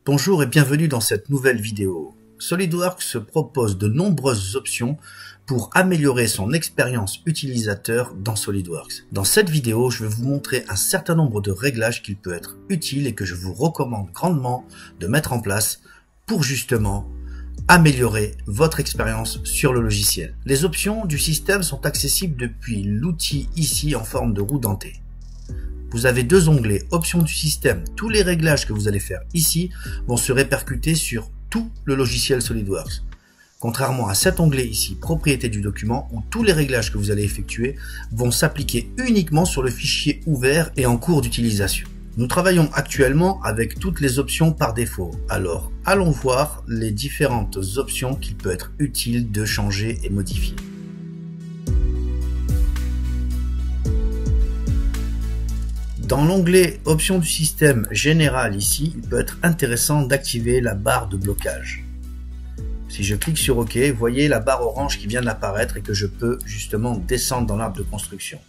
Bonjour et bienvenue dans cette nouvelle vidéo. SolidWorks se propose de nombreuses options pour améliorer son expérience utilisateur dans SolidWorks. Dans cette vidéo, je vais vous montrer un certain nombre de réglages qui peuvent être utiles et que je vous recommande grandement de mettre en place pour justement améliorer votre expérience sur le logiciel. Les options du système sont accessibles depuis l'outil ici en forme de roue dentée. Vous avez deux onglets, options du système. Tous les réglages que vous allez faire ici vont se répercuter sur tout le logiciel SolidWorks. Contrairement à cet onglet ici, propriété du document, où tous les réglages que vous allez effectuer vont s'appliquer uniquement sur le fichier ouvert et en cours d'utilisation. Nous travaillons actuellement avec toutes les options par défaut. Alors, allons voir les différentes options qu'il peut être utile de changer et modifier. Dans l'onglet Options du système général ici, il peut être intéressant d'activer la barre de blocage. Si je clique sur OK, vous voyez la barre orange qui vient d'apparaître et que je peux justement descendre dans l'arbre de construction.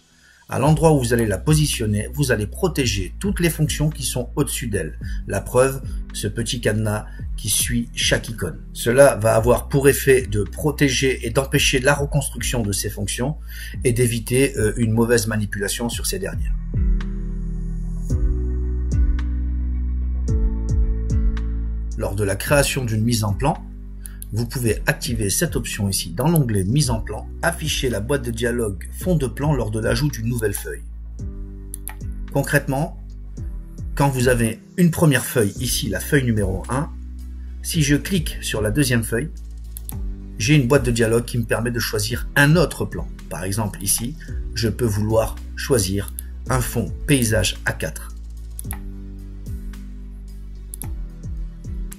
À l'endroit où vous allez la positionner, vous allez protéger toutes les fonctions qui sont au-dessus d'elle. La preuve, ce petit cadenas qui suit chaque icône. Cela va avoir pour effet de protéger et d'empêcher la reconstruction de ces fonctions et d'éviter une mauvaise manipulation sur ces dernières. Lors de la création d'une mise en plan, vous pouvez activer cette option ici dans l'onglet mise en plan, afficher la boîte de dialogue fond de plan lors de l'ajout d'une nouvelle feuille. Concrètement, quand vous avez une première feuille ici, la feuille numéro 1, si je clique sur la deuxième feuille, j'ai une boîte de dialogue qui me permet de choisir un autre plan. Par exemple ici, je peux vouloir choisir un fond paysage A4.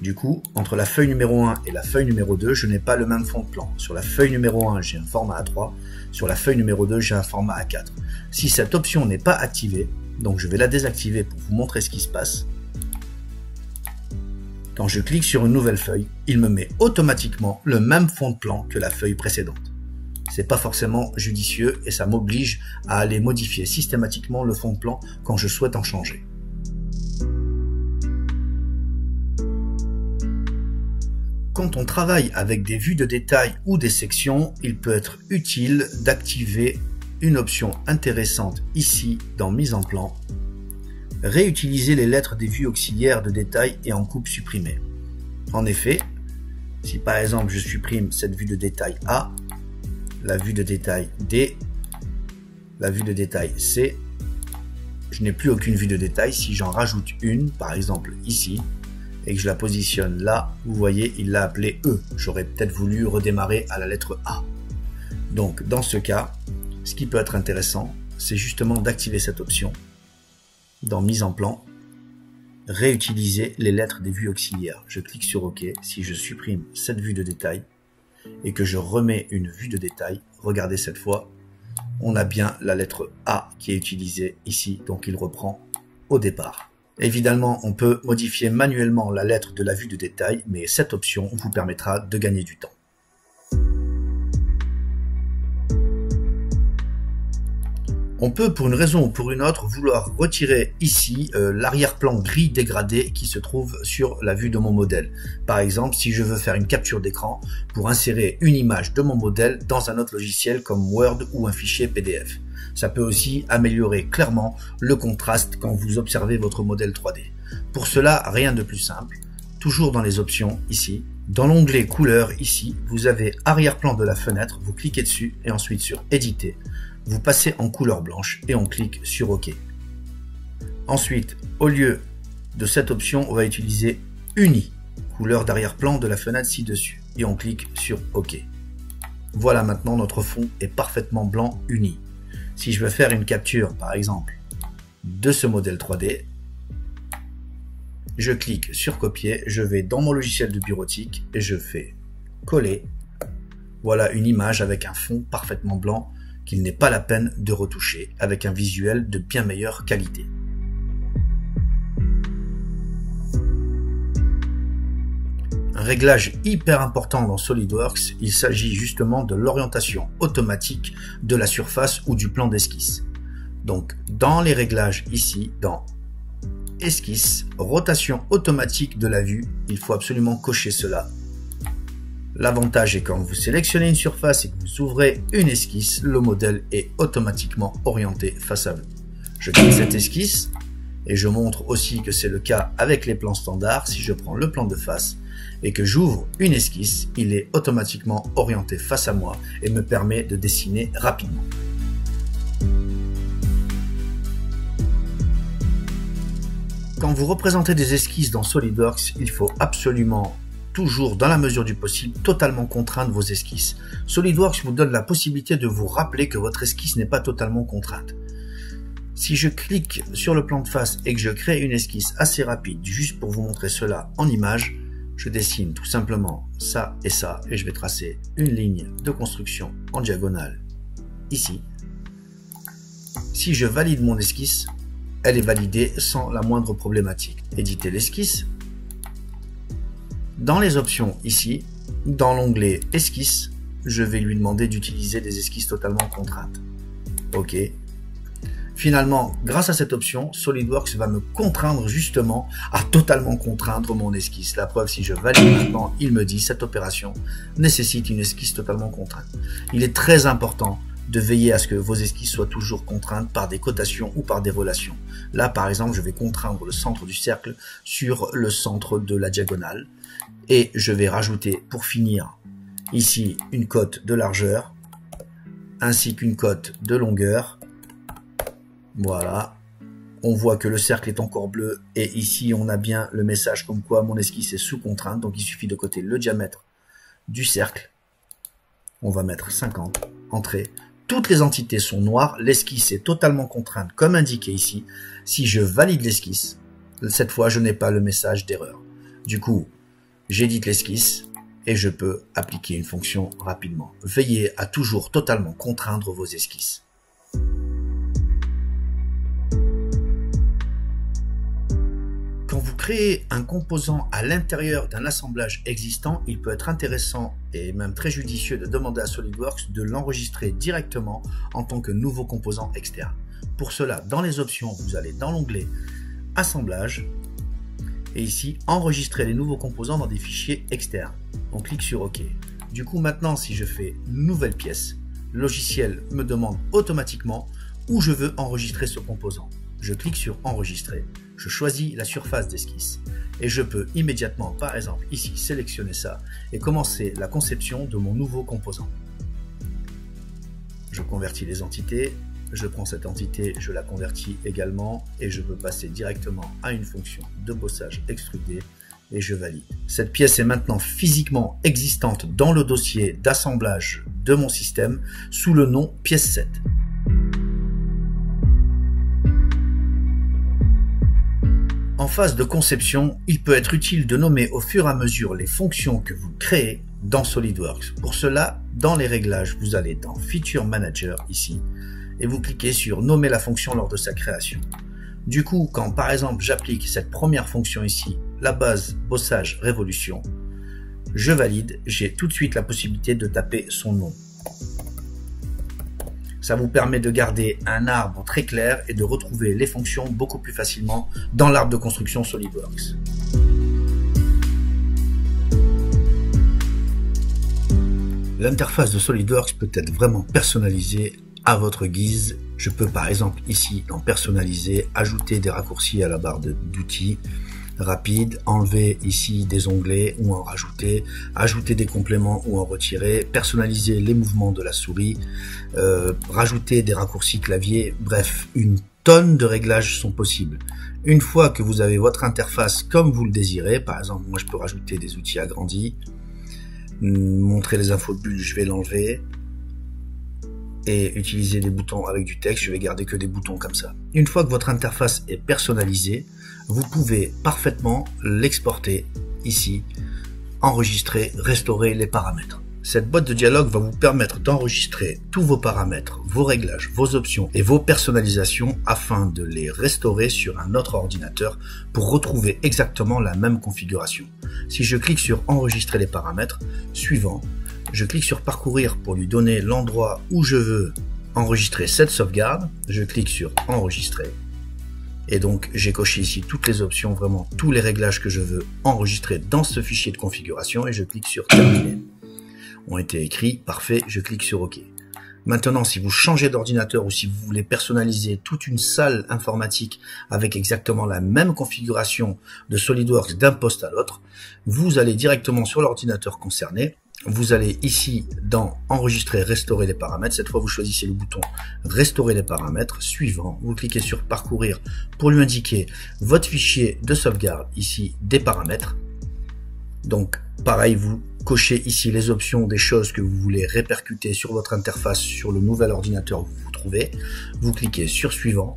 Du coup, entre la feuille numéro 1 et la feuille numéro 2, je n'ai pas le même fond de plan. Sur la feuille numéro 1, j'ai un format A3. Sur la feuille numéro 2, j'ai un format A4. Si cette option n'est pas activée, donc je vais la désactiver pour vous montrer ce qui se passe. Quand je clique sur une nouvelle feuille, il me met automatiquement le même fond de plan que la feuille précédente. C'est pas forcément judicieux et ça m'oblige à aller modifier systématiquement le fond de plan quand je souhaite en changer. Quand on travaille avec des vues de détail ou des sections, il peut être utile d'activer une option intéressante ici dans Mise en plan. Réutiliser les lettres des vues auxiliaires de détail et en coupe supprimée. En effet, si par exemple je supprime cette vue de détail A, la vue de détail D, la vue de détail C, je n'ai plus aucune vue de détail. Si j'en rajoute une, par exemple ici, et que je la positionne là, vous voyez, il l'a appelé E. J'aurais peut-être voulu redémarrer à la lettre A. Donc, dans ce cas, ce qui peut être intéressant, c'est justement d'activer cette option dans Mise en plan, réutiliser les lettres des vues auxiliaires. Je clique sur OK. Si je supprime cette vue de détail et que je remets une vue de détail, regardez cette fois, on a bien la lettre A qui est utilisée ici, donc il reprend au départ. Évidemment, on peut modifier manuellement la lettre de la vue de détail, mais cette option vous permettra de gagner du temps. On peut, pour une raison ou pour une autre, vouloir retirer ici l'arrière-plan gris dégradé qui se trouve sur la vue de mon modèle. Par exemple, si je veux faire une capture d'écran pour insérer une image de mon modèle dans un autre logiciel comme Word ou un fichier PDF. Ça peut aussi améliorer clairement le contraste quand vous observez votre modèle 3D. Pour cela, rien de plus simple. Toujours dans les options ici, dans l'onglet couleur ici, vous avez arrière-plan de la fenêtre, vous cliquez dessus et ensuite sur éditer. Vous passez en couleur blanche et on clique sur OK. Ensuite, au lieu de cette option, on va utiliser Uni, couleur d'arrière-plan de la fenêtre ci-dessus et on clique sur OK. Voilà, maintenant notre fond est parfaitement blanc uni. Si je veux faire une capture, par exemple, de ce modèle 3D, je clique sur copier, je vais dans mon logiciel de bureautique et je fais coller. Voilà une image avec un fond parfaitement blanc qu'il n'est pas la peine de retoucher, avec un visuel de bien meilleure qualité. Un réglage hyper important dans SolidWorks, il s'agit justement de l'orientation automatique de la surface ou du plan d'esquisse. Donc dans les réglages ici, dans esquisse, rotation automatique de la vue. Il faut absolument cocher cela. L'avantage est quand vous sélectionnez une surface et que vous ouvrez une esquisse, le modèle est automatiquement orienté face à vous. Je clique cette esquisse et je montre aussi que c'est le cas avec les plans standards. Si je prends le plan de face et que j'ouvre une esquisse, il est automatiquement orienté face à moi et me permet de dessiner rapidement. Quand vous représentez des esquisses dans SolidWorks, il faut absolument, toujours dans la mesure du possible, totalement contraindre vos esquisses. SolidWorks vous donne la possibilité de vous rappeler que votre esquisse n'est pas totalement contrainte. Si je clique sur le plan de face et que je crée une esquisse assez rapide, juste pour vous montrer cela en image, je dessine tout simplement ça et je vais tracer une ligne de construction en diagonale ici. Si je valide mon esquisse, elle est validée sans la moindre problématique. Éditer l'esquisse. Dans les options ici, dans l'onglet esquisse, je vais lui demander d'utiliser des esquisses totalement contraintes. OK. Finalement, grâce à cette option, SolidWorks va me contraindre justement à totalement contraindre mon esquisse. La preuve, si je valide maintenant, il me dit cette opération nécessite une esquisse totalement contrainte. Il est très important de veiller à ce que vos esquisses soient toujours contraintes par des cotations ou par des relations. Là, par exemple, je vais contraindre le centre du cercle sur le centre de la diagonale et je vais rajouter pour finir ici une cote de largeur ainsi qu'une cote de longueur. Voilà, on voit que le cercle est encore bleu et ici on a bien le message comme quoi mon esquisse est sous contrainte, donc il suffit de coter le diamètre du cercle. On va mettre 50, entrée. Toutes les entités sont noires, l'esquisse est totalement contrainte comme indiqué ici. Si je valide l'esquisse, cette fois je n'ai pas le message d'erreur. Du coup, j'édite l'esquisse et je peux appliquer une fonction rapidement. Veillez à toujours totalement contraindre vos esquisses. Quand vous créez un composant à l'intérieur d'un assemblage existant, il peut être intéressant et même très judicieux de demander à SolidWorks de l'enregistrer directement en tant que nouveau composant externe. Pour cela, dans les options, vous allez dans l'onglet Assemblage et ici, enregistrer les nouveaux composants dans des fichiers externes. On clique sur OK. Du coup, maintenant, si je fais Nouvelle pièce, le logiciel me demande automatiquement où je veux enregistrer ce composant. Je clique sur Enregistrer, je choisis la surface d'esquisse et je peux immédiatement, par exemple ici, sélectionner ça et commencer la conception de mon nouveau composant. Je convertis les entités, je prends cette entité, je la convertis également et je peux passer directement à une fonction de bossage extrudé et je valide. Cette pièce est maintenant physiquement existante dans le dossier d'assemblage de mon système sous le nom pièce 7. En phase de conception, il peut être utile de nommer au fur et à mesure les fonctions que vous créez dans SolidWorks. Pour cela, dans les réglages, vous allez dans Feature Manager ici et vous cliquez sur Nommer la fonction lors de sa création. Du coup, quand par exemple j'applique cette première fonction ici, la base bossage révolution, je valide, j'ai tout de suite la possibilité de taper son nom. Ça vous permet de garder un arbre très clair et de retrouver les fonctions beaucoup plus facilement dans l'arbre de construction SolidWorks. L'interface de SolidWorks peut être vraiment personnalisée à votre guise. Je peux par exemple ici en personnaliser, ajouter des raccourcis à la barre d'outils rapide, enlever ici des onglets ou en rajouter, ajouter des compléments ou en retirer, personnaliser les mouvements de la souris, rajouter des raccourcis clavier, bref, une tonne de réglages sont possibles. Une fois que vous avez votre interface comme vous le désirez, par exemple, moi je peux rajouter des outils agrandis, montrer les infos de bulle, je vais l'enlever, et utiliser des boutons avec du texte, je vais garder que des boutons comme ça. Une fois que votre interface est personnalisée, vous pouvez parfaitement l'exporter ici, enregistrer, restaurer les paramètres. Cette boîte de dialogue va vous permettre d'enregistrer tous vos paramètres, vos réglages, vos options et vos personnalisations afin de les restaurer sur un autre ordinateur pour retrouver exactement la même configuration. Si je clique sur enregistrer les paramètres, suivant, je clique sur parcourir pour lui donner l'endroit où je veux enregistrer cette sauvegarde, je clique sur enregistrer. Et donc j'ai coché ici toutes les options, vraiment tous les réglages que je veux enregistrer dans ce fichier de configuration et je clique sur terminer. Ont été écrits, parfait, je clique sur OK. Maintenant, si vous changez d'ordinateur ou si vous voulez personnaliser toute une salle informatique avec exactement la même configuration de SolidWorks d'un poste à l'autre, vous allez directement sur l'ordinateur concerné. Vous allez ici dans enregistrer, restaurer les paramètres. Cette fois, vous choisissez le bouton restaurer les paramètres. Suivant, vous cliquez sur parcourir pour lui indiquer votre fichier de sauvegarde ici des paramètres. Donc, pareil, vous cochez ici les options des choses que vous voulez répercuter sur votre interface sur le nouvel ordinateur où vous vous trouvez. Vous cliquez sur suivant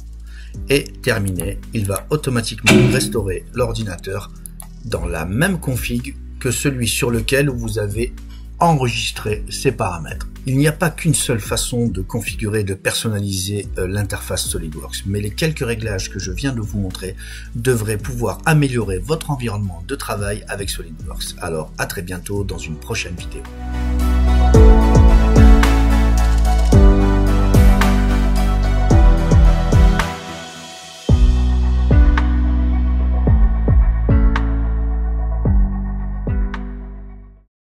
et terminé. Il va automatiquement restaurer l'ordinateur dans la même config que celui sur lequel vous avez enregistrer ces paramètres. Il n'y a pas qu'une seule façon de configurer et de personnaliser l'interface SolidWorks, mais les quelques réglages que je viens de vous montrer devraient pouvoir améliorer votre environnement de travail avec SolidWorks. Alors à très bientôt dans une prochaine vidéo.